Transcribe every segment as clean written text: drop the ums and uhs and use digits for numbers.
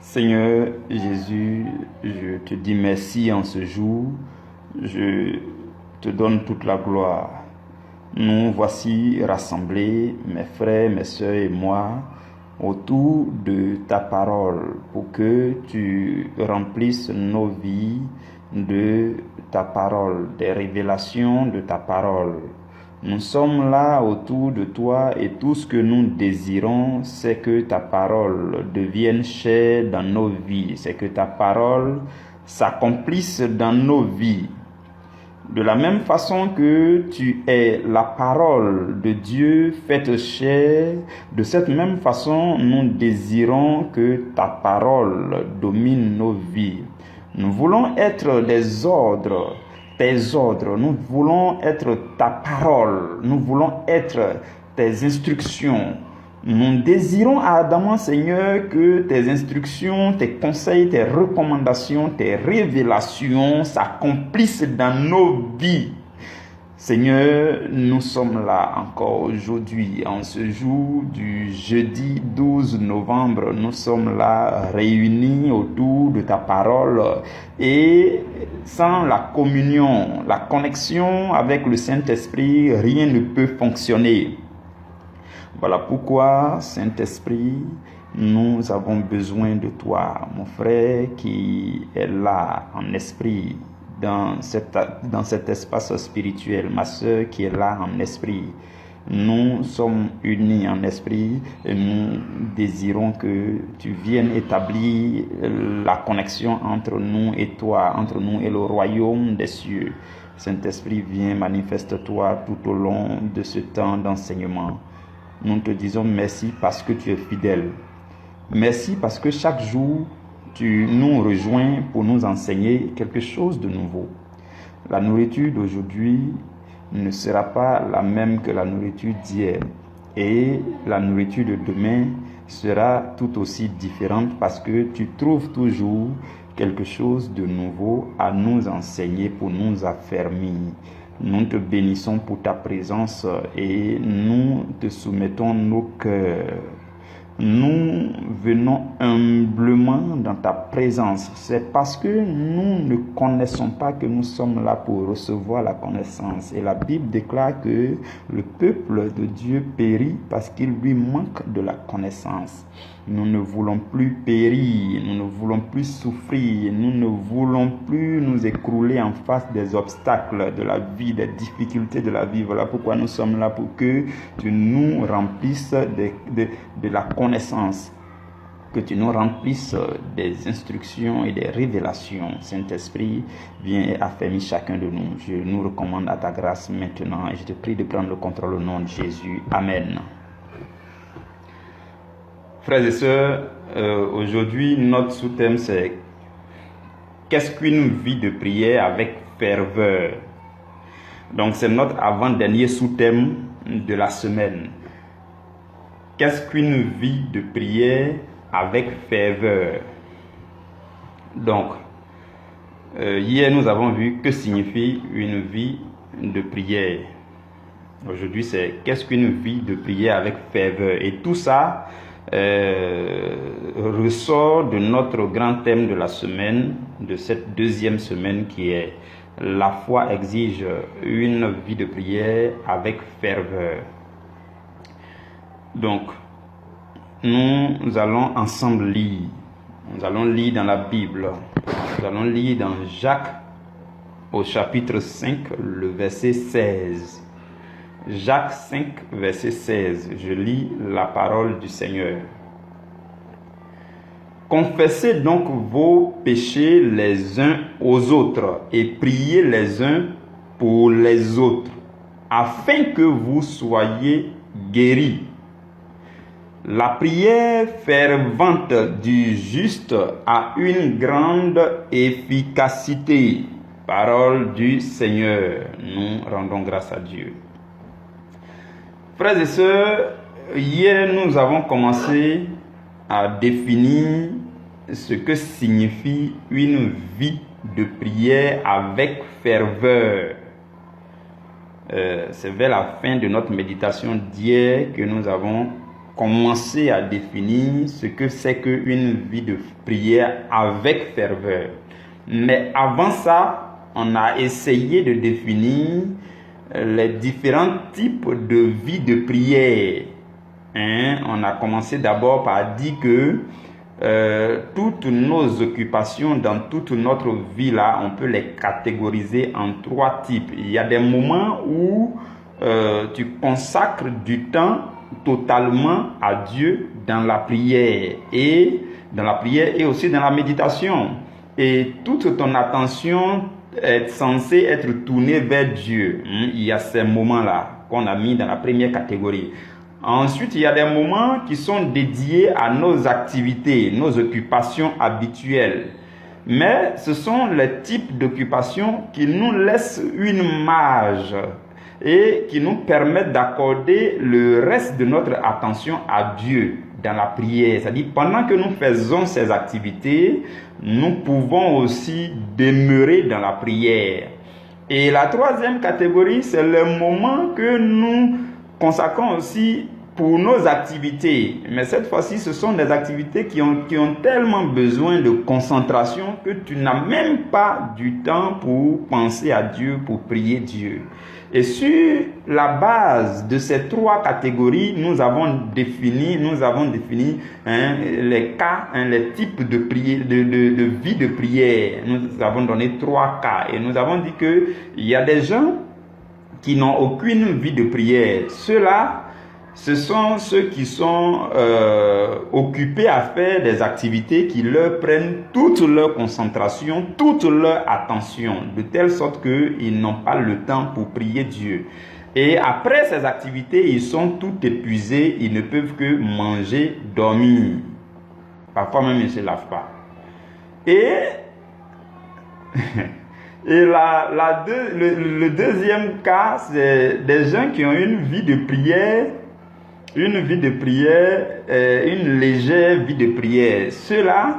Seigneur Jésus, je te dis merci en ce jour. Je te donne toute la gloire. Nous voici rassemblés, mes frères, mes sœurs et moi, autour de ta parole pour que tu remplisses nos vies de ta parole, des révélations de ta parole. Nous sommes là autour de toi et tout ce que nous désirons, c'est que ta parole devienne chère dans nos vies, c'est que ta parole s'accomplisse dans nos vies. De la même façon que tu es la parole de Dieu faite chair, de cette même façon, nous désirons que ta parole domine nos vies. Nous voulons être des ordres, tes ordres. Nous voulons être ta parole. Nous voulons être tes instructions. Nous désirons ardemment, Seigneur, que tes instructions, tes conseils, tes recommandations, tes révélations s'accomplissent dans nos vies. Seigneur, nous sommes là encore aujourd'hui, en ce jour du jeudi 12 novembre. Nous sommes là réunis autour de ta parole et sans la communion, la connexion avec le Saint-Esprit, rien ne peut fonctionner. Voilà pourquoi, Saint-Esprit, nous avons besoin de toi, mon frère qui est là en esprit, dans cet espace spirituel, ma soeur qui est là en esprit. Nous sommes unis en esprit et nous désirons que tu viennes établir la connexion entre nous et toi, entre nous et le royaume des cieux. Saint-Esprit, viens, manifeste-toi tout au long de ce temps d'enseignement. Nous te disons merci parce que tu es fidèle. Merci parce que chaque jour, tu nous rejoins pour nous enseigner quelque chose de nouveau. La nourriture d'aujourd'hui ne sera pas la même que la nourriture d'hier. Et la nourriture de demain sera tout aussi différente parce que tu trouves toujours quelque chose de nouveau à nous enseigner pour nous affermir. Nous te bénissons pour ta présence et nous te soumettons nos cœurs. Nous venons humblement dans ta présence. C'est parce que nous ne connaissons pas que nous sommes là pour recevoir la connaissance. Et la Bible déclare que le peuple de Dieu périt parce qu'il lui manque de la connaissance. Nous ne voulons plus périr, nous ne voulons plus souffrir, nous ne voulons plus nous écrouler en face des obstacles de la vie, des difficultés de la vie. Voilà pourquoi nous sommes là, pour que tu nous remplisses de la connaissance, que tu nous remplisses des instructions et des révélations. Saint-Esprit, viens et affermis chacun de nous. Je nous recommande à ta grâce maintenant et je te prie de prendre le contrôle au nom de Jésus. Amen. Frères et sœurs, aujourd'hui, notre sous-thème, c'est « Qu'est-ce qu'une vie de prière avec ferveur ?» Donc, c'est notre avant-dernier sous-thème de la semaine. Qu'est-ce qu'une vie de prière avec ferveur? Donc, hier, nous avons vu que signifie une vie de prière. Aujourd'hui, c'est « Qu'est-ce qu'une vie de prière avec ferveur ?» Et tout ça ressort de notre grand thème de la semaine, de cette deuxième semaine qui est « La foi exige une vie de prière avec ferveur ». Donc, nous allons ensemble lire. Nous allons lire dans la Bible. Nous allons lire dans Jacques au chapitre 5, le verset 16. Jacques 5, verset 16. Je lis la parole du Seigneur. Confessez donc vos péchés les uns aux autres et priez les uns pour les autres, afin que vous soyez guéris. La prière fervente du juste a une grande efficacité. Parole du Seigneur. Nous rendons grâce à Dieu. Frères et sœurs, hier nous avons commencé à définir ce que signifie une vie de prière avec ferveur. C'est vers la fin de notre méditation d'hier que nous avons commencer à définir ce que c'est qu'une vie de prière avec ferveur. Mais avant ça, on a essayé de définir les différents types de vie de prière. On a commencé d'abord par dire que toutes nos occupations dans toute notre vie là, on peut les catégoriser en 3 types. Il y a des moments où tu consacres du temps totalement à Dieu dans la prière et aussi dans la méditation. Et toute ton attention est censée être tournée vers Dieu. Il y a ces moments-là qu'on a mis dans la première catégorie. Ensuite, il y a des moments qui sont dédiés à nos activités, nos occupations habituelles. Mais ce sont les types d'occupations qui nous laissent une marge et qui nous permettent d'accorder le reste de notre attention à Dieu dans la prière. C'est-à-dire, pendant que nous faisons ces activités, nous pouvons aussi demeurer dans la prière. Et la 3e catégorie, c'est le moment que nous consacrons aussi pour nos activités. Mais cette fois-ci, ce sont des activités qui ont tellement besoin de concentration que tu n'as même pas du temps pour penser à Dieu, pour prier Dieu. Et sur la base de ces 3 catégories, nous avons défini les cas, les types de prière, de vie de prière. Nous avons donné 3 cas et nous avons dit que il y a des gens qui n'ont aucune vie de prière. Ceux-là, ce sont ceux qui sont occupés à faire des activités qui leur prennent toute leur concentration, toute leur attention, de telle sorte qu'ils n'ont pas le temps pour prier Dieu. Et après ces activités, ils sont tout épuisés, ils ne peuvent que manger, dormir. Parfois même, ils ne se lavent pas. Et le deuxième cas, c'est des gens qui ont une vie de prière, une légère vie de prière. Ceux-là,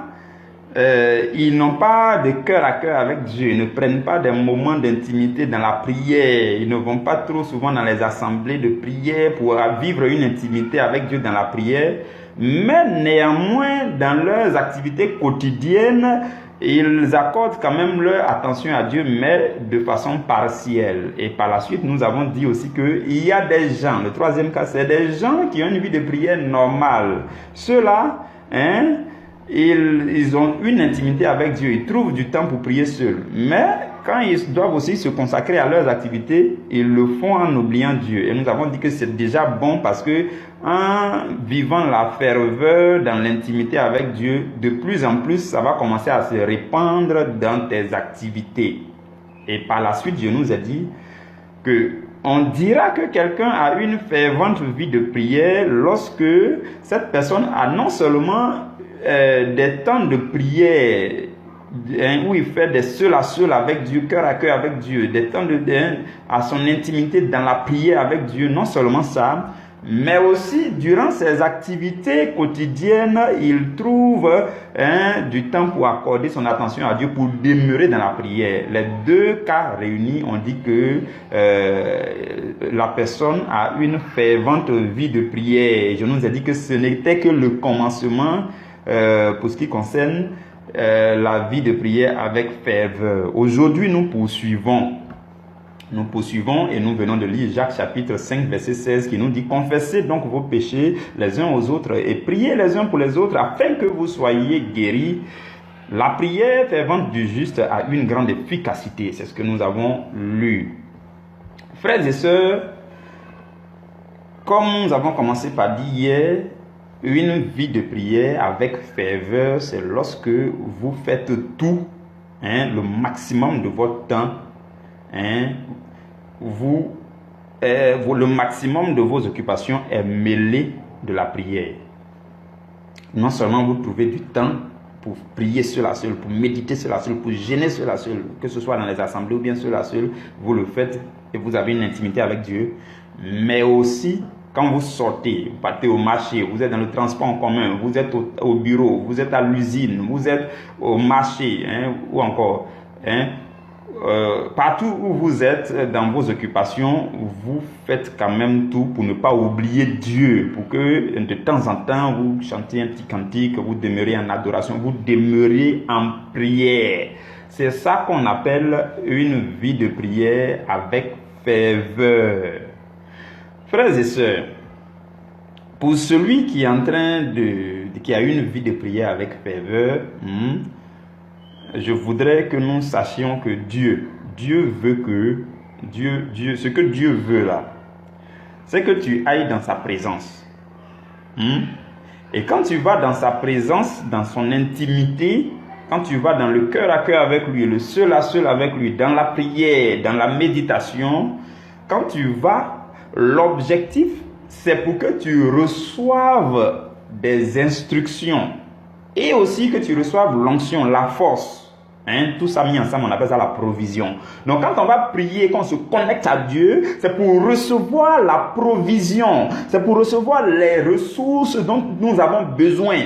ils n'ont pas de cœur à cœur avec Dieu, ils ne prennent pas des moments d'intimité dans la prière, ils ne vont pas trop souvent dans les assemblées de prière pour vivre une intimité avec Dieu dans la prière, mais néanmoins, dans leurs activités quotidiennes, ils accordent quand même leur attention à Dieu, mais de façon partielle. Et par la suite, nous avons dit aussi qu'il y a des gens, le 3e cas, c'est des gens qui ont une vie de prière normale. Ceux-là, ils ont une intimité avec Dieu, ils trouvent du temps pour prier seuls. Mais quand ils doivent aussi se consacrer à leurs activités, ils le font en oubliant Dieu. Et nous avons dit que c'est déjà bon parce que en vivant la ferveur dans l'intimité avec Dieu, de plus en plus, ça va commencer à se répandre dans tes activités. Et par la suite, Dieu nous a dit que on dira que quelqu'un a une fervente vie de prière lorsque cette personne a non seulement des temps de prière où il fait des seul à seul avec Dieu, cœur à cœur avec Dieu, des temps à son intimité dans la prière avec Dieu, non seulement ça, mais aussi durant ses activités quotidiennes, il trouve du temps pour accorder son attention à Dieu, pour demeurer dans la prière. Les 2 cas réunis, on dit que la personne a une fervente vie de prière. Je nous ai dit que ce n'était que le commencement pour ce qui concerne la vie de prière avec ferveur. Aujourd'hui, nous poursuivons et nous venons de lire Jacques chapitre 5 verset 16 qui nous dit: confessez donc vos péchés les uns aux autres et priez les uns pour les autres afin que vous soyez guéris. La prière fervente du juste a une grande efficacité. C'est ce que nous avons lu. Frères et sœurs, comme nous avons commencé par dire hier, une vie de prière avec ferveur, c'est lorsque vous faites tout, le maximum de votre temps, le maximum de vos occupations est mêlé de la prière. Non seulement vous trouvez du temps pour prier seul à seul, pour méditer seul à seul, pour gêner seul à seul, que ce soit dans les assemblées ou bien seul à seul, vous le faites et vous avez une intimité avec Dieu, mais aussi quand vous sortez, vous partez au marché, vous êtes dans le transport en commun, vous êtes au bureau, vous êtes à l'usine, vous êtes au marché, ou encore partout où vous êtes dans vos occupations, vous faites quand même tout pour ne pas oublier Dieu, pour que de temps en temps vous chantiez un petit cantique, vous demeurez en adoration, vous demeurez en prière. C'est ça qu'on appelle une vie de prière avec ferveur. Frères et sœurs, pour celui qui est en train qui a une vie de prière avec ferveur, je voudrais que nous sachions que Dieu veut que, ce que Dieu veut là, c'est que tu ailles dans sa présence. Et quand tu vas dans sa présence, dans son intimité, quand tu vas dans le cœur à cœur avec lui, le seul à seul avec lui, dans la prière, dans la méditation, quand tu vas, l'objectif, c'est pour que tu reçoives des instructions et aussi que tu reçoives l'onction, la force. Tout ça mis ensemble, on appelle ça la provision. Donc quand on va prier, quand on se connecte à Dieu, c'est pour recevoir la provision. C'est pour recevoir les ressources dont nous avons besoin.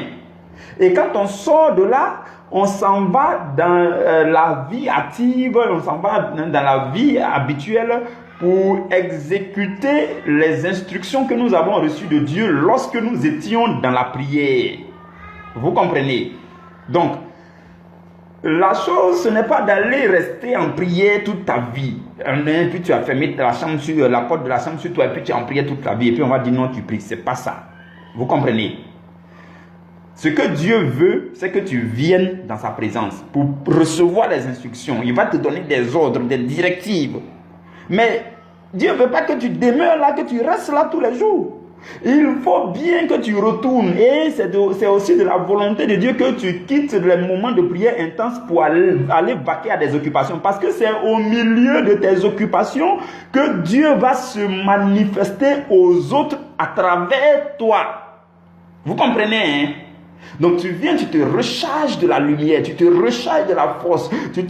Et quand on sort de là, on s'en va dans la vie active, on s'en va dans la vie habituelle pour exécuter les instructions que nous avons reçues de Dieu lorsque nous étions dans la prière. Vous comprenez? Donc, la chose, ce n'est pas d'aller rester en prière toute ta vie. Puis tu as fermé la porte de la chambre sur toi et puis tu es en prière toute ta vie. Et puis on va dire non, tu pries. C'est pas ça. Vous comprenez? Ce que Dieu veut, c'est que tu viennes dans sa présence pour recevoir les instructions. Il va te donner des ordres, des directives. Mais Dieu ne veut pas que tu demeures là, que tu restes là tous les jours. Il faut bien que tu retournes. Et c'est aussi de la volonté de Dieu que tu quittes les moments de prière intense pour aller vaquer à des occupations. Parce que c'est au milieu de tes occupations que Dieu va se manifester aux autres à travers toi. Vous comprenez, hein? Donc tu viens, tu te recharges de la lumière, tu te recharges de la force, tu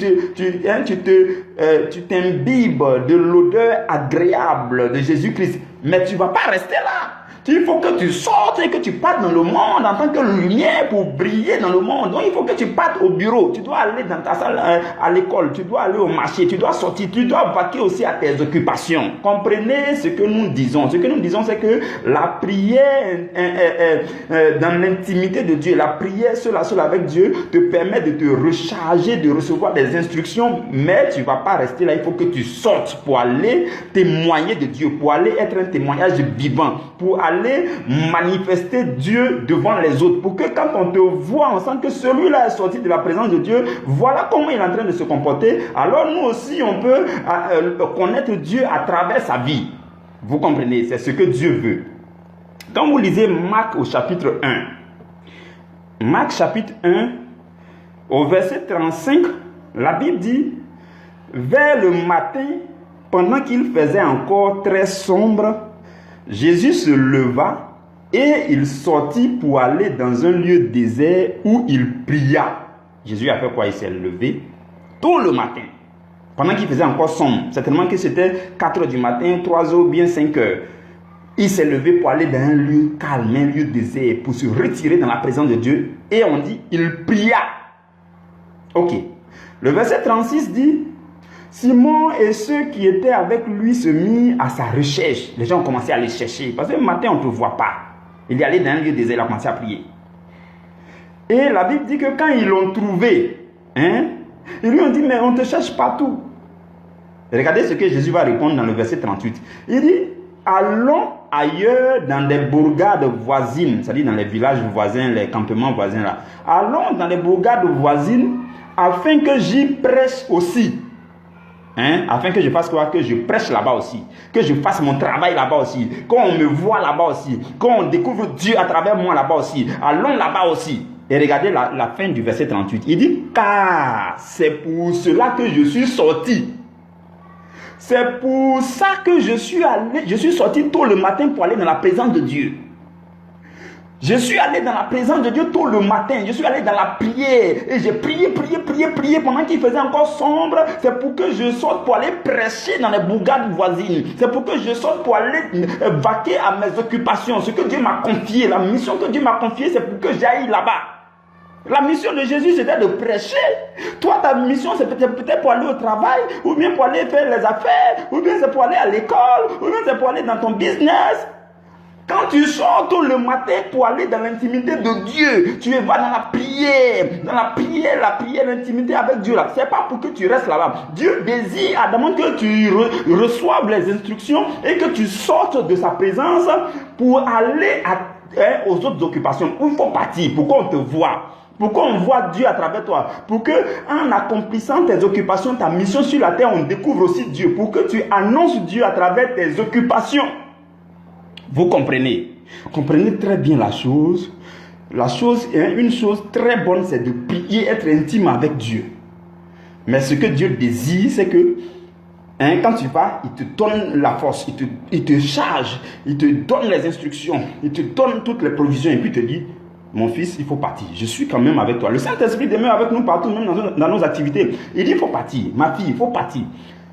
t'imbibes de l'odeur agréable de Jésus-Christ. Mais tu ne vas pas rester là. Il faut que tu sortes et que tu partes dans le monde en tant que lumière pour briller dans le monde. Donc il faut que tu partes au bureau. Tu dois aller dans ta salle à l'école. Tu dois aller au marché. Tu dois sortir. Tu dois vaquer aussi à tes occupations. Comprenez ce que nous disons. Ce que nous disons, c'est que la prière dans l'intimité de Dieu, la prière seule à seule avec Dieu te permet de te recharger, de recevoir des instructions. Mais tu ne vas pas rester là. Il faut que tu sortes pour aller témoigner de Dieu, pour aller être un témoignage vivant, pour aller manifester Dieu devant les autres, pour que quand on te voit, on sent que celui-là est sorti de la présence de Dieu, voilà comment il est en train de se comporter. Alors nous aussi on peut connaître Dieu à travers sa vie. Vous comprenez? C'est ce que Dieu veut. Quand vous lisez Marc au chapitre 1, Marc chapitre 1 au verset 35, la Bible dit: vers le matin, pendant qu'il faisait encore très sombre, Jésus se leva et il sortit pour aller dans un lieu désert où il pria. Jésus a fait quoi? Il s'est levé tôt le matin, pendant qu'il faisait encore sombre. Certainement que c'était 4 h du matin, 3 h ou bien 5 h. Il s'est levé pour aller dans un lieu calme, un lieu désert, pour se retirer dans la présence de Dieu. Et on dit, il pria. Ok. Le verset 36 dit: Simon et ceux qui étaient avec lui se mirent à sa recherche. Les gens ont commencé à le chercher. Parce que le matin, on ne te voit pas. Il est allé dans un lieu désert, il a commencé à prier. Et la Bible dit que quand ils l'ont trouvé, ils lui ont dit: mais on te cherche partout. Et regardez ce que Jésus va répondre dans le verset 38. Il dit: allons ailleurs dans des bourgades voisines, c'est-à-dire dans les villages voisins, les campements voisins là. Allons dans les bourgades voisines afin que j'y prêche aussi. Afin que je fasse quoi? Que je prêche là-bas aussi, que je fasse mon travail là-bas aussi, qu'on me voit là-bas aussi, qu'on découvre Dieu à travers moi là-bas aussi. Allons là-bas aussi. Et regardez la fin du verset 38. Il dit: car c'est pour cela que je suis sorti. C'est pour ça que je suis sorti tôt le matin pour aller dans la présence de Dieu. Je suis allé dans la présence de Dieu tôt le matin. Je suis allé dans la prière. Et j'ai prié pendant qu'il faisait encore sombre. C'est pour que je sorte pour aller prêcher dans les bourgades voisines. C'est pour que je sorte pour aller vaquer à mes occupations. Ce que Dieu m'a confié, la mission que Dieu m'a confiée, c'est pour que j'aille là-bas. La mission de Jésus, c'était de prêcher. Toi, ta mission, c'est peut-être pour aller au travail, ou bien pour aller faire les affaires, ou bien c'est pour aller à l'école, ou bien c'est pour aller dans ton business. Quand tu sors tout le matin pour aller dans l'intimité de Dieu, tu vas dans la prière, l'intimité avec Dieu là. C'est pas pour que tu restes là-bas. Dieu désire Adam que tu reçoives les instructions et que tu sortes de sa présence pour aller aux autres occupations. Il faut partir, pour qu'on te voit. Pourquoi on voit Dieu à travers toi? Pour que, en accomplissant tes occupations, ta mission sur la terre, on découvre aussi Dieu. Pour que tu annonces Dieu à travers tes occupations. Vous comprenez? Comprenez très bien la chose. Une chose très bonne, c'est de prier, être intime avec Dieu. Mais ce que Dieu désire, c'est que quand tu vas, il te donne la force, il te charge, il te donne les instructions, il te donne toutes les provisions et puis il te dit, mon fils, il faut partir. Je suis quand même avec toi. Le Saint-Esprit demeure avec nous partout, même dans nos activités. Il dit, il faut partir. Ma fille, il faut partir.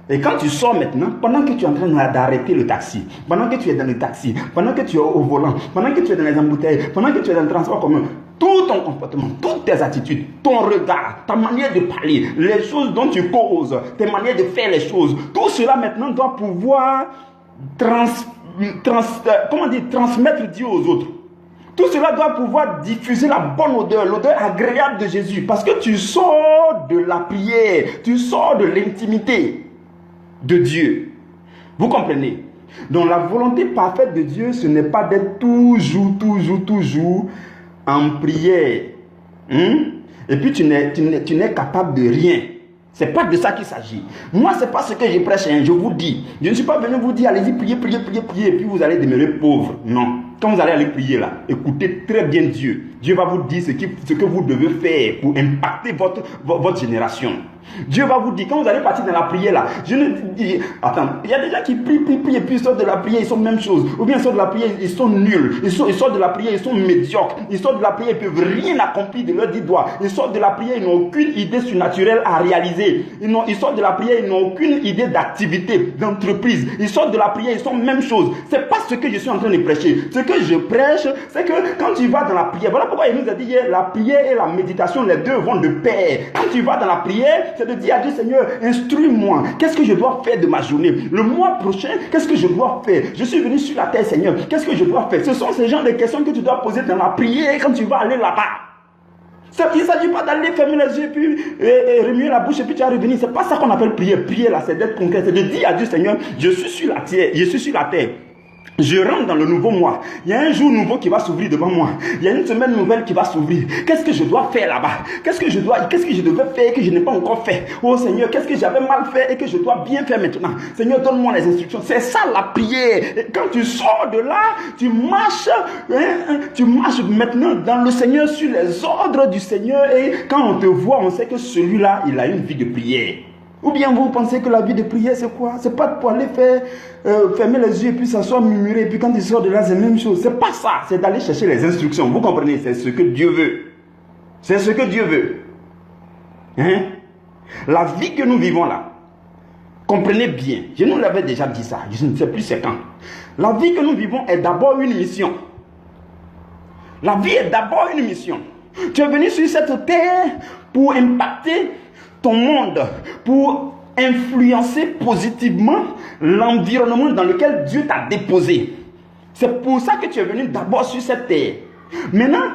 Et quand tu sors maintenant, pendant que tu es en train d'arrêter le taxi, pendant que tu es dans le taxi, pendant que tu es au volant, pendant que tu es dans les embouteillages, pendant que tu es dans le transport commun, tout ton comportement, toutes tes attitudes, ton regard, ta manière de parler, les choses dont tu causes, tes manières de faire les choses, tout cela maintenant doit pouvoir transmettre Dieu aux autres. Tout cela doit pouvoir diffuser la bonne odeur, l'odeur agréable de Jésus. Parce que tu sors de la prière, tu sors de l'intimité de Dieu. Vous comprenez? Donc la volonté parfaite de Dieu, ce n'est pas d'être toujours en prière. Et puis tu n'es capable de rien. C'est pas de ça qu'il s'agit. Moi, c'est pas ce que je prêche. Je vous dis. Je ne suis pas venu vous dire, allez-y, priez, et puis vous allez demeurer pauvre. Non. Quand vous allez aller prier là, écoutez très bien Dieu. Dieu va vous dire ce que vous devez faire pour impacter votre génération. Dieu va vous dire, quand vous allez partir dans la prière là, je ne dis, attends, il y a des gens qui prient, et puis ils sortent de la prière, ils sont même chose. Ou bien ils sortent de la prière, ils sont nuls. Ils sortent de la prière, ils sont médiocres. Ils sortent de la prière, ils ne peuvent rien accomplir de leurs 10 doigts. Ils sortent de la prière, ils n'ont aucune idée surnaturelle à réaliser. Ils sortent de la prière, ils n'ont aucune idée d'activité, d'entreprise. Ils sortent de la prière, ils sont même chose. C'est pas ce que je suis en train de prêcher. Ce que je prêche, c'est que quand tu vas dans la prière, voilà pourquoi il nous a dit hier, la prière et la méditation, les deux vont de pair. Quand tu vas dans la prière, c'est de dire à Dieu, Seigneur, instruis-moi. Qu'est-ce que je dois faire de ma journée? Le mois prochain, qu'est-ce que je dois faire? Je suis venu sur la terre, Seigneur. Qu'est-ce que je dois faire? Ce sont ces genres de questions que tu dois poser dans la prière quand tu vas aller là-bas. Il ne s'agit pas d'aller fermer les yeux puis remuer la bouche et puis tu vas revenir. C'est pas ça qu'on appelle prier. Prier là, c'est d'être concret. C'est de dire à Dieu, Seigneur, je suis sur la terre. Je rentre dans le nouveau mois. Il y a un jour nouveau qui va s'ouvrir devant moi. Il y a une semaine nouvelle qui va s'ouvrir. Qu'est-ce que je dois faire là-bas? Qu'est-ce que je devais faire et que je n'ai pas encore fait? Oh Seigneur, qu'est-ce que j'avais mal fait et que je dois bien faire maintenant? Seigneur, donne-moi les instructions. C'est ça la prière. Et quand tu sors de là, tu marches maintenant dans le Seigneur, sur les ordres du Seigneur. Et quand on te voit, on sait que celui-là, il a une vie de prière. Ou bien vous pensez que la vie de prière c'est quoi? C'est pas pour aller fermer les yeux et puis s'asseoir, murmurer et puis quand il sort de là c'est la même chose. C'est pas ça, c'est d'aller chercher les instructions. Vous comprenez? C'est ce que Dieu veut. C'est ce que Dieu veut. La vie que nous vivons là, comprenez bien, je nous l'avais déjà dit ça, je ne sais plus c'est quand. La vie que nous vivons est d'abord une mission. La vie est d'abord une mission. Tu es venu sur cette terre pour impacter ton monde, pour influencer positivement l'environnement dans lequel Dieu t'a déposé. C'est pour ça que tu es venu d'abord sur cette terre. Maintenant,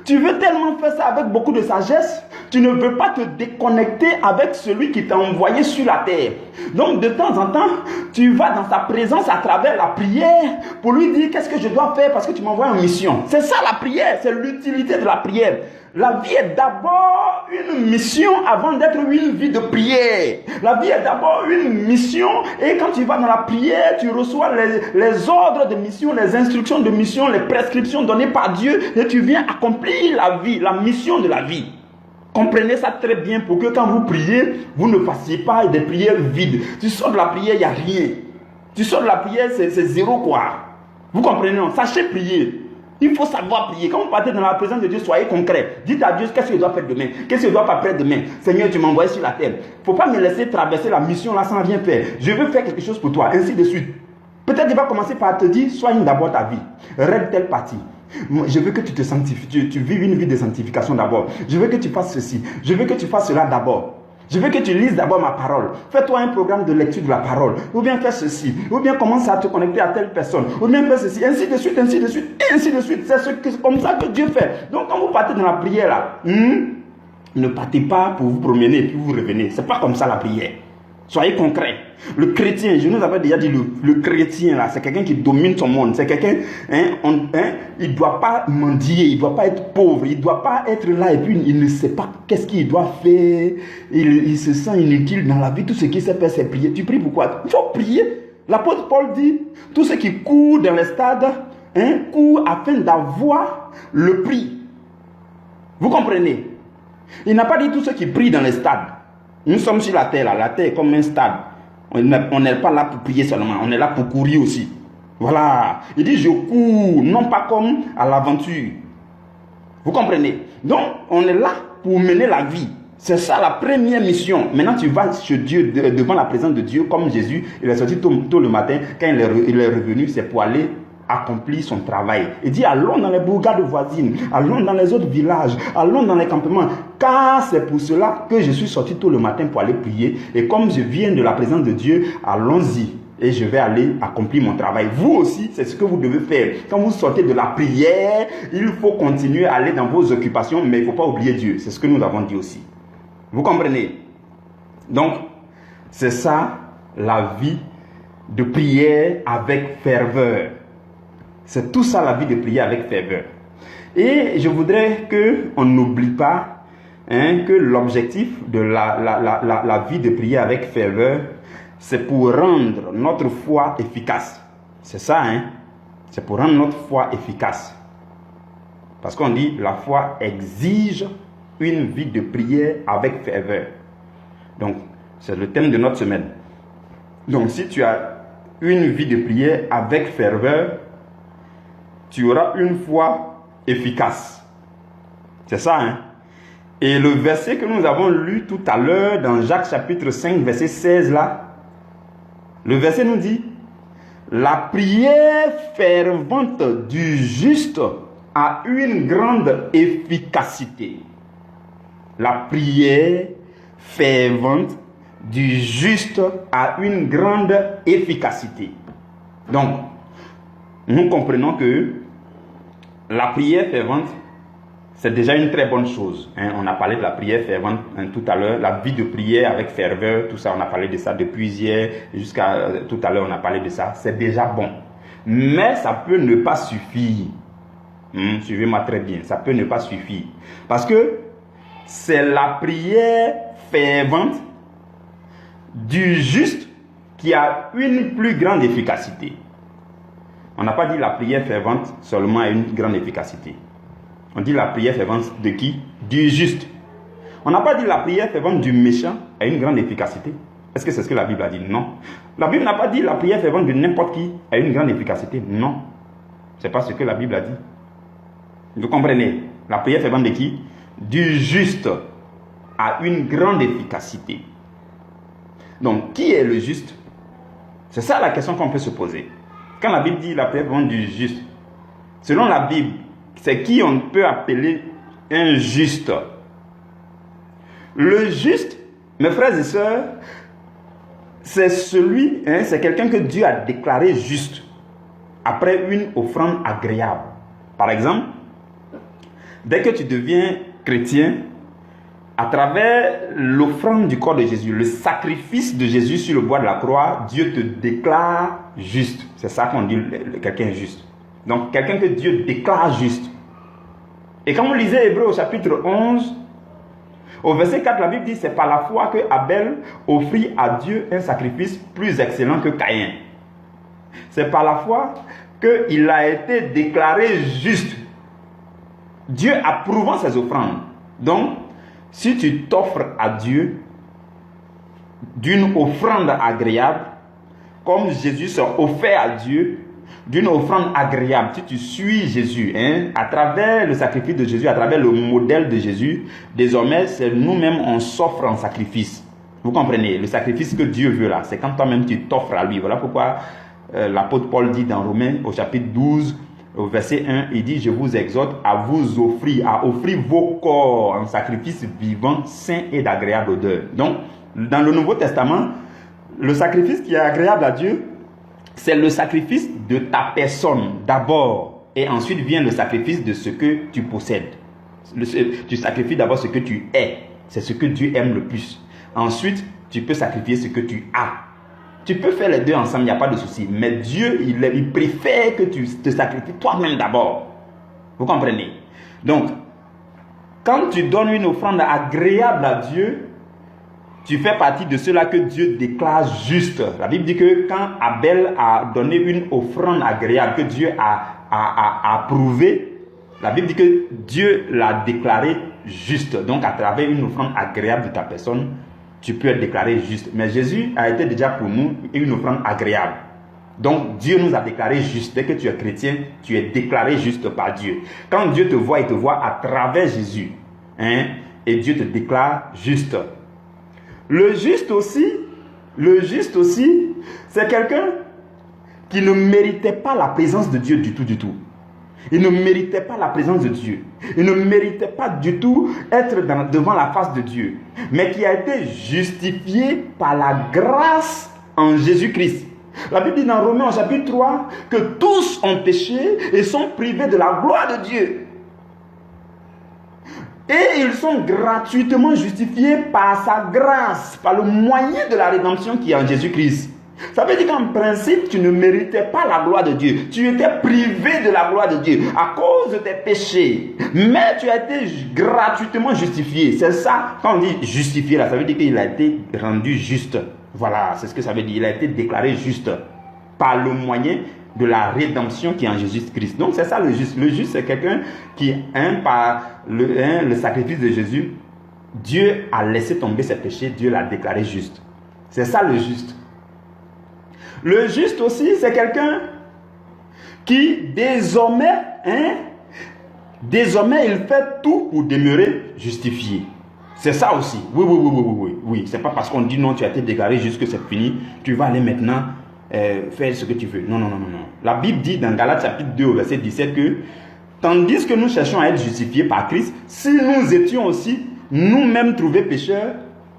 tu veux tellement faire ça avec beaucoup de sagesse, tu ne veux pas te déconnecter avec celui qui t'a envoyé sur la terre. Donc de temps en temps, tu vas dans sa présence à travers la prière pour lui dire qu'est-ce que je dois faire parce que tu m'envoies en mission. C'est ça la prière, c'est l'utilité de la prière. La vie est d'abord une mission avant d'être une vie de prière. La vie est d'abord une mission et quand tu vas dans la prière, tu reçois les ordres de mission, les instructions de mission, les prescriptions données par Dieu et tu viens accomplir la vie, la mission de la vie. Comprenez ça très bien pour que quand vous priez, vous ne fassiez pas des prières vides. Tu sors de la prière, il n'y a rien. Tu sors de la prière, c'est zéro quoi. Vous comprenez, non? Sachez prier. Il faut savoir prier. Quand vous partez dans la présence de Dieu, soyez concret. Dites à Dieu qu'est-ce que je dois faire demain. Qu'est-ce que je dois faire après demain. Seigneur, tu m'as envoyé sur la terre. Il ne faut pas me laisser traverser la mission là sans rien faire. Je veux faire quelque chose pour toi. Ainsi de suite. Peut-être il va commencer par te dire, soigne d'abord ta vie. Règle telle partie. Je veux que tu te sanctifies, tu vives une vie de sanctification d'abord. Je veux que tu fasses ceci. Je veux que tu fasses cela d'abord. Je veux que tu lises d'abord ma parole. Fais-toi un programme de lecture de la parole. Ou bien fais ceci. Ou bien commence à te connecter à telle personne. Ou bien fais ceci. Ainsi de suite, ainsi de suite, et ainsi de suite. C'est comme ça que Dieu fait. Donc quand vous partez dans la prière là, ne partez pas pour vous promener et puis vous revenez. C'est pas comme ça la prière. Soyez concret. Le chrétien, je nous avais déjà dit, le chrétien là, c'est quelqu'un qui domine son monde. C'est quelqu'un, il ne doit pas mendier, il ne doit pas être pauvre, il ne doit pas être là et puis il ne sait pas qu'est-ce qu'il doit faire. Il se sent inutile dans la vie. Tout ce qu'il sait faire, c'est prier. Tu pries pourquoi? Il faut prier. L'apôtre Paul dit, tous ceux qui courent dans les stades, courent afin d'avoir le prix. Vous comprenez? Il n'a pas dit tous ceux qui prient dans les stades. Nous sommes sur la terre, là. La terre est comme un stade. On n'est pas là pour prier seulement, on est là pour courir aussi. Voilà. Il dit je cours, non pas comme à l'aventure. Vous comprenez? Donc, on est là pour mener la vie. C'est ça la première mission. Maintenant, tu vas chez Dieu, devant la présence de Dieu, comme Jésus. Il est sorti tôt le matin. Quand il est revenu, c'est pour aller accomplir son travail. Il dit allons dans les bourgades voisines, allons dans les autres villages, allons dans les campements, car c'est pour cela que je suis sorti tôt le matin pour aller prier. Et comme je viens de la présence de Dieu, allons-y et je vais aller accomplir mon travail. Vous aussi, c'est ce que vous devez faire. Quand vous sortez de la prière, il faut continuer à aller dans vos occupations, mais il ne faut pas oublier Dieu. C'est ce que nous avons dit aussi. Vous comprenez? Donc, c'est ça la vie de prière avec ferveur. C'est tout ça la vie de prier avec ferveur. Et je voudrais qu'on n'oublie pas que l'objectif de la vie de prier avec ferveur, c'est pour rendre notre foi efficace. C'est ça, c'est pour rendre notre foi efficace. Parce qu'on dit la foi exige une vie de prière avec ferveur. Donc, c'est le thème de notre semaine. Donc, si tu as une vie de prière avec ferveur, tu auras une foi efficace. C'est ça, Et le verset que nous avons lu tout à l'heure dans Jacques chapitre 5, verset 16 là, le verset nous dit, la prière fervente du juste a une grande efficacité. La prière fervente du juste a une grande efficacité. Donc, nous comprenons que la prière fervente, c'est déjà une très bonne chose. On a parlé de la prière fervente tout à l'heure, la vie de prière avec ferveur, tout ça, on a parlé de ça depuis hier jusqu'à tout à l'heure, on a parlé de ça. C'est déjà bon. Mais ça peut ne pas suffire. Suivez-moi très bien, ça peut ne pas suffire. Parce que c'est la prière fervente du juste qui a une plus grande efficacité. On n'a pas dit la prière fervente seulement a une grande efficacité. On dit la prière fervente de qui? Du juste. On n'a pas dit la prière fervente du méchant a une grande efficacité. Est-ce que c'est ce que la Bible a dit? Non. La Bible n'a pas dit la prière fervente de n'importe qui a une grande efficacité. Non. Ce n'est pas ce que la Bible a dit. Vous comprenez? La prière fervente de qui? Du juste a une grande efficacité. Donc, qui est le juste? C'est ça la question qu'on peut se poser. Quand la Bible dit la prière fervente du juste, selon la Bible, c'est qui on peut appeler un juste? Le juste, mes frères et sœurs, c'est celui, c'est quelqu'un que Dieu a déclaré juste après une offrande agréable. Par exemple, dès que tu deviens chrétien, à travers l'offrande du corps de Jésus, le sacrifice de Jésus sur le bois de la croix, Dieu te déclare juste. C'est ça qu'on dit quelqu'un juste. Donc, quelqu'un que Dieu déclare juste. Et quand vous lisez Hébreux au chapitre 11, au verset 4, la Bible dit, c'est par la foi que Abel offrit à Dieu un sacrifice plus excellent que Caïn. C'est par la foi qu'il a été déclaré juste. Dieu approuvant ses offrandes. Donc, si tu t'offres à Dieu d'une offrande agréable, comme Jésus s'est offert à Dieu, d'une offrande agréable, si tu suis Jésus, à travers le sacrifice de Jésus, à travers le modèle de Jésus, désormais, c'est nous-mêmes, on s'offre en sacrifice. Vous comprenez? Le sacrifice que Dieu veut là, c'est quand toi-même tu t'offres à lui. Voilà pourquoi l'apôtre Paul dit dans Romains, au chapitre 12, au verset 1, il dit, je vous exhorte à vous offrir, à offrir vos corps en sacrifice vivant, saint et d'agréable odeur. Donc, dans le Nouveau Testament, le sacrifice qui est agréable à Dieu, c'est le sacrifice de ta personne d'abord. Et ensuite vient le sacrifice de ce que tu possèdes. Tu sacrifies d'abord ce que tu es. C'est ce que Dieu aime le plus. Ensuite, tu peux sacrifier ce que tu as. Tu peux faire les deux ensemble, il n'y a pas de souci. Mais Dieu, il préfère que tu te sacrifies toi-même d'abord. Vous comprenez? Donc, quand tu donnes une offrande agréable à Dieu, tu fais partie de ceux-là que Dieu déclare juste. La Bible dit que quand Abel a donné une offrande agréable, que Dieu a approuvé, la Bible dit que Dieu l'a déclaré juste. Donc, à travers une offrande agréable de ta personne, tu peux être déclaré juste. Mais Jésus a été déjà pour nous une offrande agréable. Donc, Dieu nous a déclaré juste. Dès que tu es chrétien, tu es déclaré juste par Dieu. Quand Dieu te voit, il te voit à travers Jésus. Et Dieu te déclare juste. Le juste aussi, c'est quelqu'un qui ne méritait pas la présence de Dieu du tout. Il ne méritait pas la présence de Dieu. Il ne méritait pas du tout être devant la face de Dieu. Mais qui a été justifié par la grâce en Jésus-Christ. La Bible dit dans Romains chapitre 3 que tous ont péché et sont privés de la gloire de Dieu. Et ils sont gratuitement justifiés par sa grâce, par le moyen de la rédemption qui est en Jésus-Christ. Ça veut dire qu'en principe, tu ne méritais pas la gloire de Dieu. Tu étais privé de la gloire de Dieu à cause de tes péchés. Mais tu as été gratuitement justifié. C'est ça, quand on dit justifié, là, ça veut dire qu'il a été rendu juste. Voilà, c'est ce que ça veut dire. Il a été déclaré juste par le moyen de la rédemption qui est en Jésus-Christ. Donc c'est ça le juste. Le juste, c'est quelqu'un qui, par le sacrifice de Jésus, Dieu a laissé tomber ses péchés, Dieu l'a déclaré juste. C'est ça le juste. Le juste aussi, c'est quelqu'un qui désormais, il fait tout pour demeurer justifié. C'est ça aussi. Oui. C'est pas parce qu'on dit non, tu as été déclaré juste que c'est fini, tu vas aller maintenant faire ce que tu veux. Non. La Bible dit dans Galates chapitre 2 au verset 17 que tandis que nous cherchons à être justifiés par Christ, si nous étions aussi nous-mêmes trouvés pécheurs,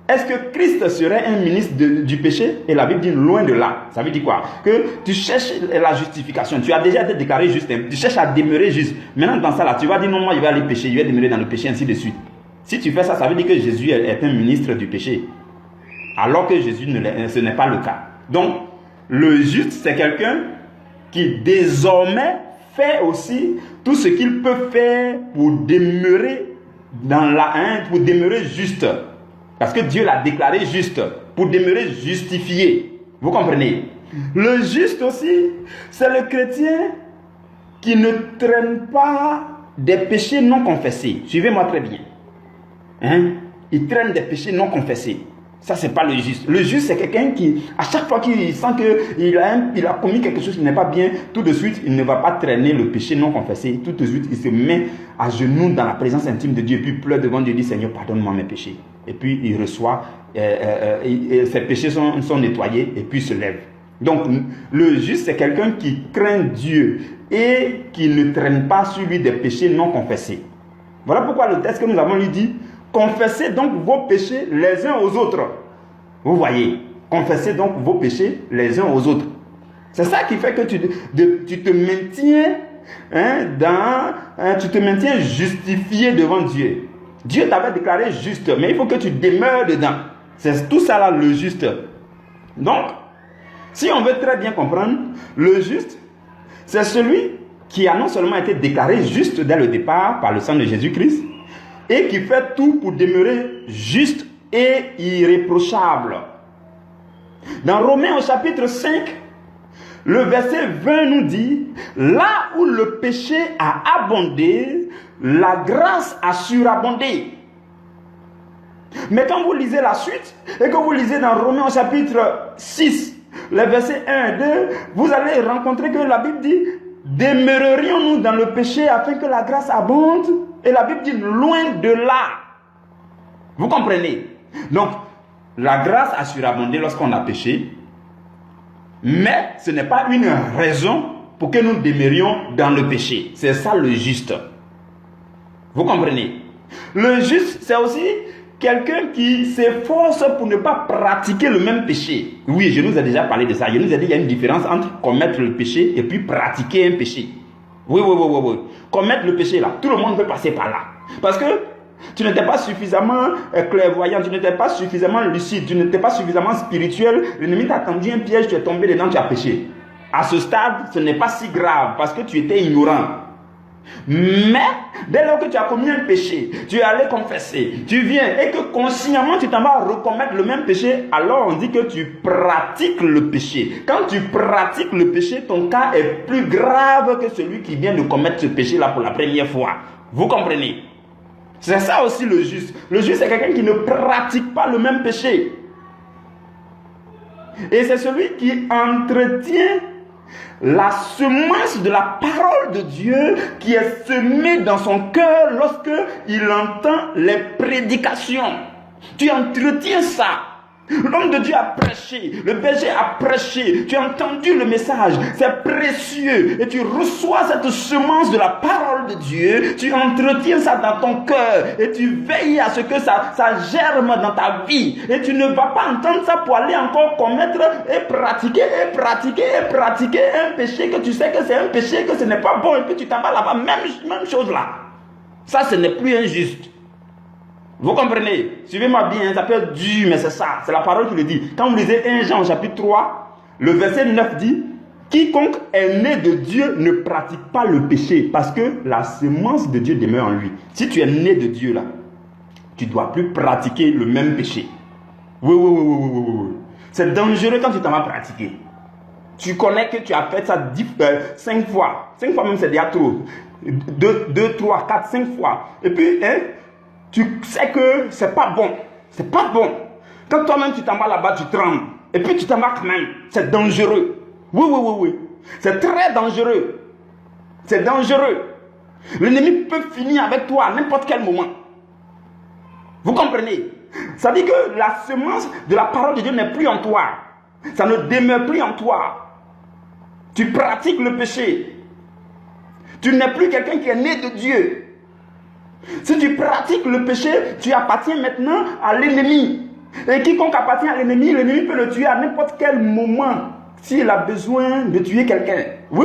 est-ce que Christ serait un ministre du péché? Et la Bible dit loin de là. Ça veut dire quoi? Que tu cherches la justification. Tu as déjà été déclaré juste. Tu cherches à demeurer juste. Maintenant, dans ça, là, tu vas dire non, moi, je vais aller pécher. Je vais demeurer dans le péché, ainsi de suite. Si tu fais ça, ça veut dire que Jésus est un ministre du péché. Alors que Jésus, ce n'est pas le cas. Donc, le juste, c'est quelqu'un qui désormais fait aussi tout ce qu'il peut faire pour demeurer pour demeurer juste. Parce que Dieu l'a déclaré juste, pour demeurer justifié. Vous comprenez? Le juste aussi, c'est le chrétien qui ne traîne pas des péchés non confessés. Suivez-moi très bien. Il traîne des péchés non confessés. Ça, c'est pas le juste. Le juste, c'est quelqu'un qui, à chaque fois qu'il sent qu'il a commis quelque chose qui n'est pas bien, tout de suite, il ne va pas traîner le péché non confessé. Tout de suite, il se met à genoux dans la présence intime de Dieu, puis pleure devant Dieu et dit, Seigneur, pardonne-moi mes péchés. Et puis, il reçoit, ses péchés sont nettoyés, et puis il se lève. Donc, le juste, c'est quelqu'un qui craint Dieu et qui ne traîne pas sur lui des péchés non confessés. Voilà pourquoi le texte que nous avons lu dit, confessez donc vos péchés les uns aux autres. Vous voyez, confessez donc vos péchés les uns aux autres. C'est ça qui fait que tu te maintiens tu te maintiens justifié devant Dieu. Dieu t'avait déclaré juste, mais il faut que tu demeures dedans. C'est tout ça là le juste. Donc, si on veut très bien comprendre, le juste, c'est celui qui a non seulement été déclaré juste dès le départ par le sang de Jésus-Christ, et qui fait tout pour demeurer juste et irréprochable. Dans Romains au chapitre 5, le verset 20 nous dit, là où le péché a abondé, la grâce a surabondé. Mais quand vous lisez la suite, et que vous lisez dans Romains au chapitre 6, les versets 1 et 2, vous allez rencontrer que la Bible dit, demeurerions-nous dans le péché afin que la grâce abonde? Et la Bible dit loin de là. Vous comprenez? Donc, la grâce a surabondé lorsqu'on a péché, mais ce n'est pas une raison pour que nous demeurions dans le péché. C'est ça le juste. Vous comprenez? Le juste, c'est aussi quelqu'un qui s'efforce pour ne pas pratiquer le même péché. Oui, je nous ai déjà parlé de ça. Je nous ai dit qu'il y a une différence entre commettre le péché et puis pratiquer un péché. Oui. Commettre le péché là, tout le monde peut passer par là. Parce que tu n'étais pas suffisamment clairvoyant, tu n'étais pas suffisamment lucide, tu n'étais pas suffisamment spirituel. L'ennemi t'a tendu un piège, tu es tombé dedans, tu as péché. À ce stade, ce n'est pas si grave parce que tu étais ignorant. Mais dès lors que tu as commis un péché, tu es allé confesser, tu viens et que consciemment tu t'en vas recommettre le même péché, alors on dit que tu pratiques le péché. Quand tu pratiques le péché, ton cas est plus grave que celui qui vient de commettre ce péché-là pour la première fois. Vous comprenez? C'est ça aussi le juste. Le juste, c'est quelqu'un qui ne pratique pas le même péché. Et c'est celui qui entretient la semence de la parole de Dieu qui est semée dans son cœur lorsque il entend les prédications. Tu entretiens ça. L'homme de Dieu a prêché, le berger a prêché, tu as entendu le message, c'est précieux et tu reçois cette semence de la parole de Dieu, tu entretiens ça dans ton cœur et tu veilles à ce que ça germe dans ta vie et tu ne vas pas entendre ça pour aller encore commettre et pratiquer un péché que tu sais que c'est un péché, que ce n'est pas bon et puis tu t'en vas là-bas, même chose là. Ça, ce n'est plus injuste. Vous comprenez? Suivez-moi bien, ça peut être dur, mais c'est ça, c'est la parole qui le dit. Quand vous lisez 1 Jean chapitre 3, le verset 9 dit: quiconque est né de Dieu ne pratique pas le péché, parce que la semence de Dieu demeure en lui. Si tu es né de Dieu là, tu ne dois plus pratiquer le même péché. Oui. C'est dangereux quand tu t'en vas pratiquer. Tu connais que tu as fait ça 5 fois. 5 fois même, c'est déjà trop. 2, 3, 4, 5 fois. Et puis, tu sais que c'est pas bon. C'est pas bon. Quand toi-même tu t'en vas là-bas, tu trembles. Et puis tu t'en vas quand même. C'est dangereux. Oui. C'est très dangereux. C'est dangereux. L'ennemi peut finir avec toi à n'importe quel moment. Vous comprenez? Ça dit que la semence de la parole de Dieu n'est plus en toi. Ça ne demeure plus en toi. Tu pratiques le péché. Tu n'es plus quelqu'un qui est né de Dieu. Si tu pratiques le péché, tu appartiens maintenant à l'ennemi. Et quiconque appartient à l'ennemi, l'ennemi peut le tuer à n'importe quel moment s'il a besoin de tuer quelqu'un. Oui.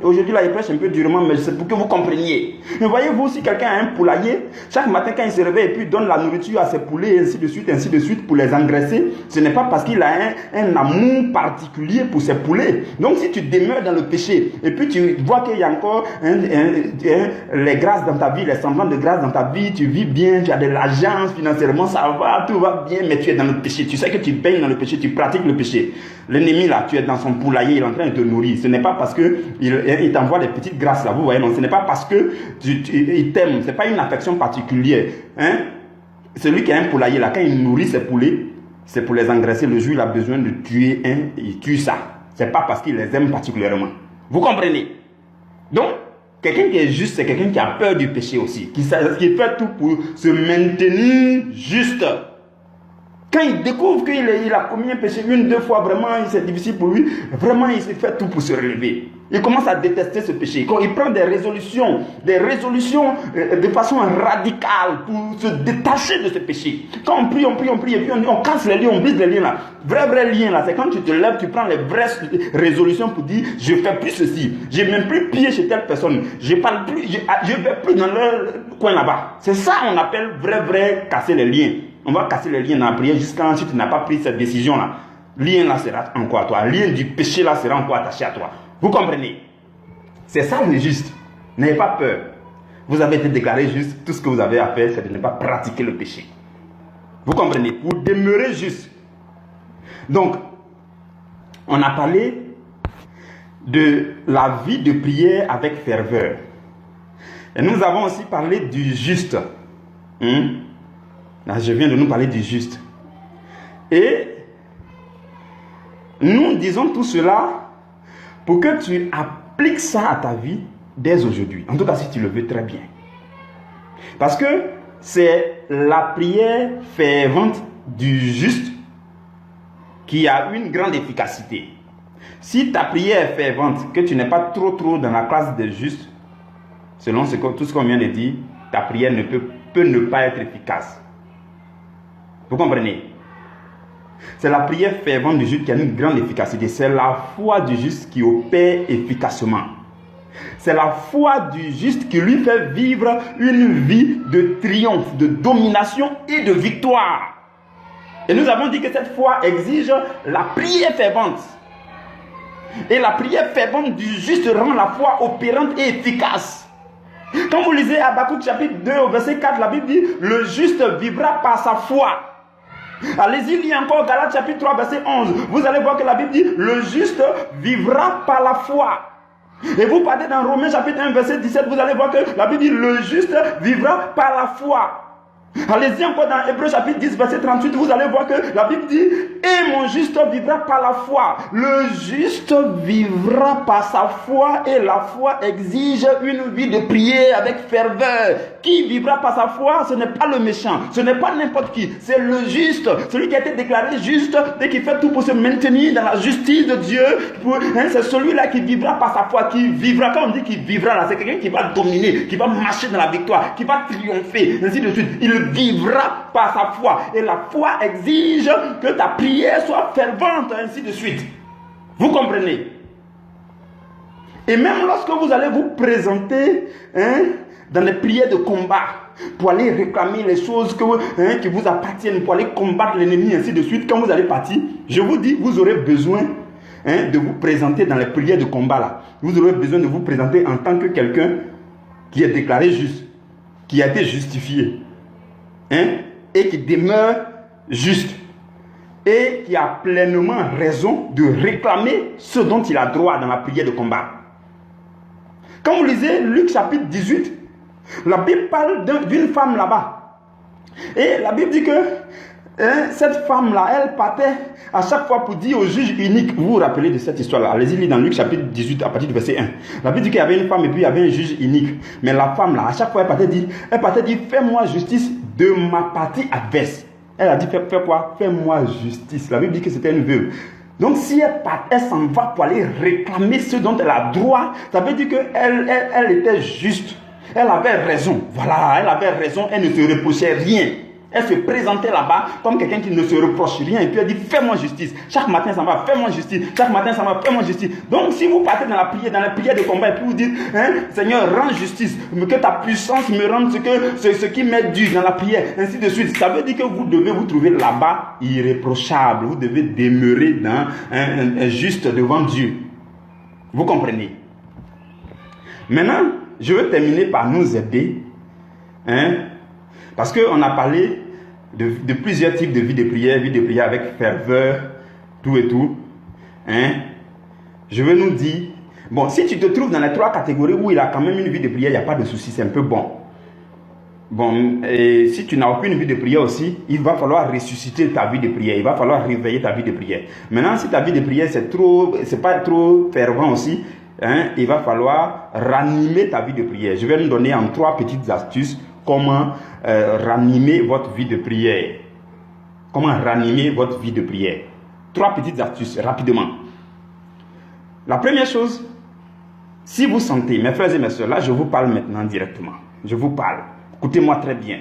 Aujourd'hui, là, il prêche un peu durement, mais c'est pour que vous compreniez. Mais voyez-vous, si quelqu'un a un poulailler, chaque matin quand il se réveille et puis donne la nourriture à ses poulets, ainsi de suite, pour les engraisser, ce n'est pas parce qu'il a un amour particulier pour ses poulets. Donc, si tu demeures dans le péché, et puis tu vois qu'il y a encore les grâces dans ta vie, les semblants de grâce dans ta vie, tu vis bien, tu as de l'argent, financièrement, ça va, tout va bien, mais tu es dans le péché. Tu sais que tu baignes dans le péché, tu pratiques le péché. L'ennemi, là, tu es dans son poulailler, il est en train de te nourrir. Ce n'est pas parce qu'il t'envoie des petites grâces là, vous voyez, non, ce n'est pas parce qu'il t'aime, ce n'est pas une affection particulière. Celui qui a un poulailler là, quand il nourrit ses poulets, c'est pour les engraisser. Le jour où il a besoin de tuer un, il tue ça. Ce n'est pas parce qu'il les aime particulièrement. Vous comprenez? Donc, quelqu'un qui est juste, c'est quelqu'un qui a peur du péché aussi, qui fait tout pour se maintenir juste. Quand il découvre qu'il a commis un péché 1, 2 fois, vraiment, c'est difficile pour lui, vraiment, il se fait tout pour se relever. Il commence à détester ce péché. Quand il prend des résolutions de façon radicale pour se détacher de ce péché. Quand on prie, et puis on casse les liens, on brise les liens là. Vrai lien là, c'est quand tu te lèves, tu prends les vraies résolutions pour dire, je fais plus ceci, je ne mets plus pied chez telle personne, je parle plus, je vais plus dans le coin là-bas. C'est ça on appelle vrai casser les liens. On va casser les liens dans la prière jusqu'à si tu n'as pas pris cette décision-là. Lien là sera encore à toi. Lien du péché là sera encore attaché à toi. Vous comprenez? C'est ça le juste. N'ayez pas peur. Vous avez été déclaré juste. Tout ce que vous avez à faire, c'est de ne pas pratiquer le péché. Vous comprenez? Vous demeurez juste. Donc, on a parlé de la vie de prière avec ferveur. Et nous avons aussi parlé du juste. Là, je viens de nous parler du juste. Et nous disons tout cela pour que tu appliques ça à ta vie dès aujourd'hui. En tout cas, si tu le veux très bien. Parce que c'est la prière fervente du juste qui a une grande efficacité. Si ta prière est fervente, que tu n'es pas trop dans la classe des justes, selon tout ce qu'on vient de dire, ta prière peut ne pas être efficace. Vous comprenez? C'est la prière fervente du juste qui a une grande efficacité. C'est la foi du juste qui opère efficacement. C'est la foi du juste qui lui fait vivre une vie de triomphe, de domination et de victoire. Et nous avons dit que cette foi exige la prière fervente. Et la prière fervente du juste rend la foi opérante et efficace. Quand vous lisez Habakkuk chapitre 2 au verset 4, la Bible dit « Le juste vivra par sa foi ». Allez-y, lisez encore Galates chapitre 3 verset 11. Vous allez voir que la Bible dit « Le juste vivra par la foi ». Et vous partez dans Romains chapitre 1 verset 17, vous allez voir que la Bible dit « Le juste vivra par la foi ». Allez-y encore dans Hébreux chapitre 10 verset 38, vous allez voir que la Bible dit « Et mon juste vivra par la foi ». Le juste vivra par sa foi et la foi exige une vie de prière avec ferveur. Qui vivra par sa foi? Ce n'est pas le méchant, ce n'est pas n'importe qui, c'est le juste, celui qui a été déclaré juste et qui fait tout pour se maintenir dans la justice de Dieu. C'est celui-là qui vivra par sa foi, qui vivra. Quand on dit qu'il vivra là, c'est quelqu'un qui va dominer, qui va marcher dans la victoire, qui va triompher, ainsi de suite. Il vivra par sa foi. Et la foi exige que ta prière soit fervente, ainsi de suite. Vous comprenez? Et même lorsque vous allez vous présenter dans les prières de combat, pour aller réclamer les choses qui vous appartiennent, pour aller combattre l'ennemi, ainsi de suite, quand vous allez partir, je vous dis, vous aurez besoin de vous présenter dans les prières de combat là. Vous aurez besoin de vous présenter en tant que quelqu'un qui est déclaré juste, qui a été justifié. Et qui demeure juste et qui a pleinement raison de réclamer ce dont il a droit dans la prière de combat. Quand vous lisez Luc chapitre 18, la Bible parle d'une femme là-bas. Et la Bible dit que cette femme-là, elle partait à chaque fois pour dire au juge unique. Vous vous rappelez de cette histoire-là? Allez-y, lire dans Luc chapitre 18 à partir du verset 1. La Bible dit qu'il y avait une femme et puis il y avait un juge unique. Mais la femme-là, à chaque fois, elle partait dire, fais-moi justice de ma partie adverse. Elle a dit, fais quoi? Fais-moi justice. La Bible dit que c'était une veuve. Donc si elle s'en va pour aller réclamer ce dont elle a droit, ça veut dire qu'elle était juste. Elle avait raison. Voilà, elle avait raison. Elle ne se reprochait rien. Elle se présentait là-bas comme quelqu'un qui ne se reproche rien. Et puis elle dit, fais-moi justice. Chaque matin, ça va, fais-moi justice. Chaque matin, ça va, fais-moi justice. Donc si vous partez dans la prière de combat et puis vous dites, Seigneur, rends justice. Que ta puissance me rende ce qui m'est dû dans la prière. Ainsi de suite. Ça veut dire que vous devez vous trouver là-bas irréprochable. Vous devez demeurer juste devant Dieu. Vous comprenez? Maintenant, je veux terminer par nous aider. Parce qu'on a parlé de plusieurs types de vie de prière avec ferveur, tout et tout. Je veux nous dire, bon, si tu te trouves dans les trois catégories où il a quand même une vie de prière, il n'y a pas de souci, c'est un peu bon. Bon, et si tu n'as aucune vie de prière aussi, il va falloir ressusciter ta vie de prière, il va falloir réveiller ta vie de prière. Maintenant, si ta vie de prière, c'est pas trop fervent aussi, il va falloir ranimer ta vie de prière. Je vais nous donner en 3 petites astuces comment ranimer votre vie de prière. Comment ranimer votre vie de prière. 3 petites astuces, rapidement. La première chose, si vous sentez, mes frères et mes soeurs, là je vous parle maintenant directement. Je vous parle. Écoutez-moi très bien.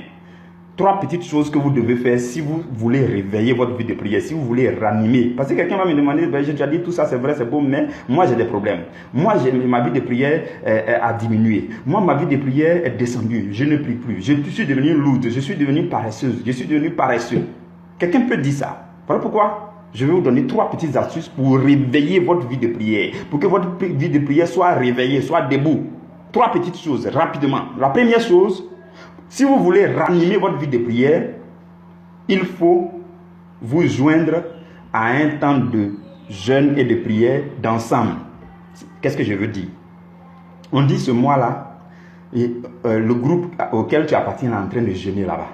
3 petites choses que vous devez faire si vous voulez réveiller votre vie de prière, si vous voulez ranimer. Parce que quelqu'un va me demander, j'ai déjà dit tout ça, c'est vrai, c'est beau, mais moi j'ai des problèmes. Moi, ma vie de prière a diminué. Moi, ma vie de prière est descendue. Je ne prie plus. Je suis devenu lourde. Je suis devenu paresseuse. Je suis devenu paresseux. Quelqu'un peut dire ça. Voilà pourquoi je vais vous donner 3 petites astuces pour réveiller votre vie de prière. Pour que votre vie de prière soit réveillée, soit debout. 3 petites choses, rapidement. La première chose, si vous voulez ranimer votre vie de prière, il faut vous joindre à un temps de jeûne et de prière d'ensemble. Qu'est-ce que je veux dire? On dit ce mois-là, le groupe auquel tu appartiens est en train de jeûner là-bas.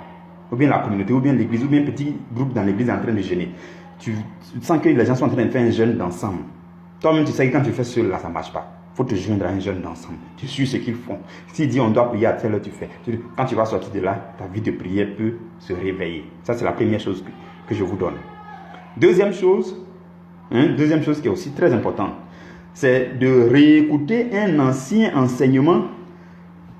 Ou bien la communauté, ou bien l'église, ou bien un petit groupe dans l'église est en train de jeûner. Tu sens que les gens sont en train de faire un jeûne d'ensemble. Toi-même, tu sais que quand tu fais seul, là, ça ne marche pas. Il faut te joindre à un jeûne d'ensemble. Tu suis ce qu'ils font. S'il dit on doit prier à telle heure, tu fais. Quand tu vas sortir de là, ta vie de prière peut se réveiller. Ça, c'est la première chose que je vous donne. Deuxième chose, Deuxième chose qui est aussi très importante, c'est de réécouter un ancien enseignement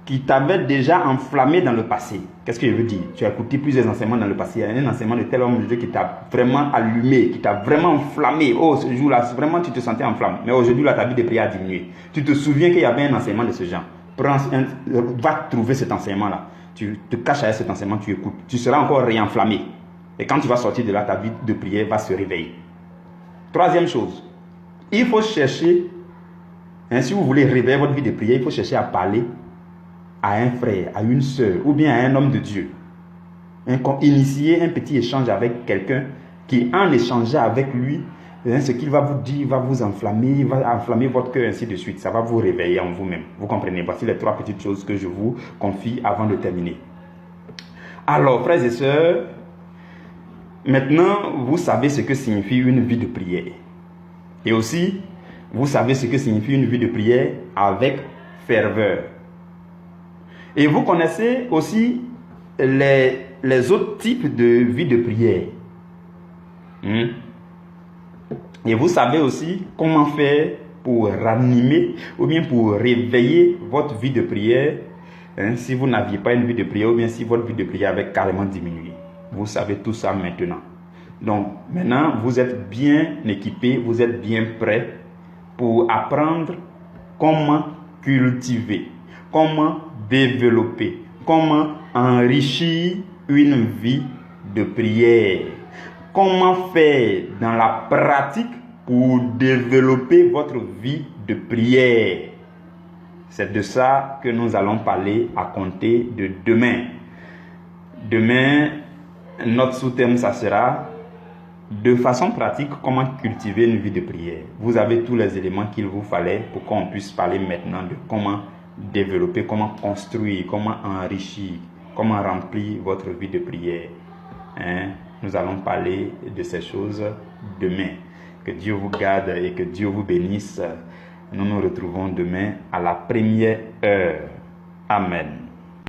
qui t'avait déjà enflammé dans le passé. Qu'est-ce que je veux dire? Tu as écouté plusieurs enseignements dans le passé. Il y a un enseignement de tel homme de Dieu qui t'a vraiment allumé, qui t'a vraiment enflammé. Oh, ce jour-là, vraiment, tu te sentais enflammé. Mais aujourd'hui, là, ta vie de prière a diminué. Tu te souviens qu'il y avait un enseignement de ce genre. Va trouver cet enseignement-là. Tu te caches avec cet enseignement, tu écoutes. Tu seras encore réenflammé. Et quand tu vas sortir de là, ta vie de prière va se réveiller. Troisième chose, il faut chercher, si vous voulez réveiller votre vie de prière, il faut chercher à parler à un frère, à une soeur, ou bien à un homme de Dieu. Initier un petit échange avec quelqu'un qui, en échangeant avec lui, ce qu'il va vous dire va vous enflammer, va enflammer votre cœur, ainsi de suite. Ça va vous réveiller en vous-même. Vous comprenez? Voici les 3 petites choses que je vous confie avant de terminer. Alors, frères et sœurs, maintenant, vous savez ce que signifie une vie de prière. Et aussi, vous savez ce que signifie une vie de prière avec ferveur. Et vous connaissez aussi les autres types de vie de prière. Et vous savez aussi comment faire pour ranimer ou bien pour réveiller votre vie de prière si vous n'aviez pas une vie de prière ou bien si votre vie de prière avait carrément diminué. Vous savez tout ça maintenant. Donc maintenant, vous êtes bien équipés, vous êtes bien prêts pour apprendre comment cultiver, comment développer, comment enrichir une vie de prière. Comment faire dans la pratique pour développer votre vie de prière. C'est de ça que nous allons parler à compter de demain. Demain, notre sous-thème, ça sera de façon pratique comment cultiver une vie de prière. Vous avez tous les éléments qu'il vous fallait pour qu'on puisse parler maintenant de comment développer, comment construire, comment enrichir, comment remplir votre vie de prière. Nous allons parler de ces choses demain. Que Dieu vous garde et que Dieu vous bénisse. Nous nous retrouvons demain à la première heure. Amen.